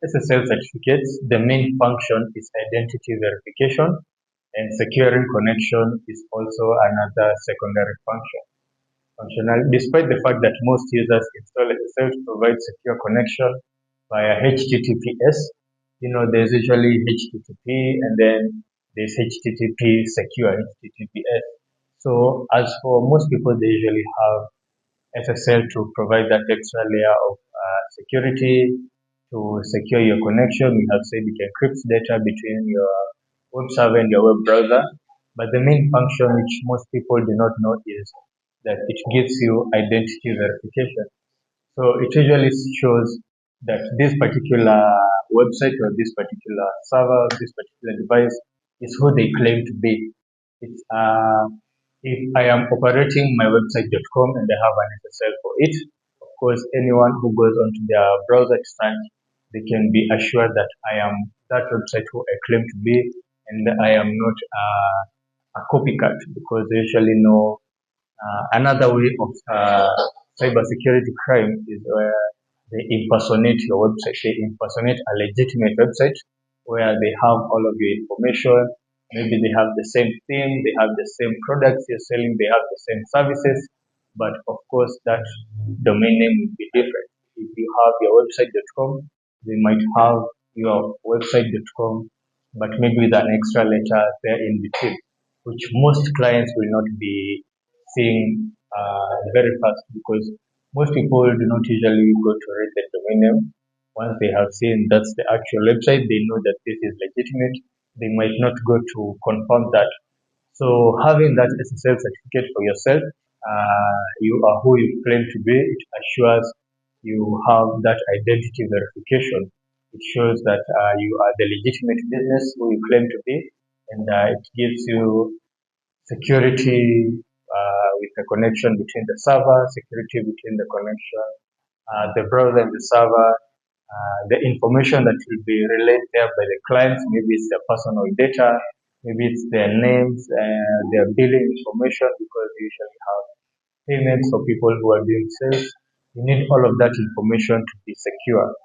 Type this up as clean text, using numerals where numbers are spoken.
SSL certificates, the main function is identity verification, and securing connection is also another secondary function. Despite the fact that most users install SSL to provide secure connection via HTTPS, there's usually HTTP and then there's HTTP secure HTTPS. So as for most people, they usually have SSL to provide that extra layer of security to secure your connection. We have said it encrypts data between your web server and your web browser. But the main function which most people do not know is that it gives you identity verification. So it usually shows that this particular website or this particular server, this particular device is who they claim to be. It's if I am operating my website.com and I have an SSL for it, of course, anyone who goes onto their browser to search, they can be assured that I am that website who I claim to be, and I am not a copycat because they usually know another way of cybersecurity crime is where they impersonate your website. They impersonate a legitimate website where they have all of your information. Maybe they have the same theme, they have the same products you're selling, they have the same services, but of course that domain name will be different. If you have your website.com, they might have your website.com, but maybe with an extra letter there in between, which most clients will not be seeing very fast because most people do not usually go to read the domain name. Once they have seen that's the actual website, they know that this is legitimate. They might not go to confirm that. So having that SSL certificate for yourself, you are who you claim to be. It assures you have that identity verification. It shows that you are the legitimate business who you claim to be, and it gives you security with the connection between the server, security between the connection, the browser and the server, the information that will be relayed there by the clients, maybe it's their personal data, maybe it's their names, their billing information, because you usually have payments for people who are doing sales. You need all of that information to be secure.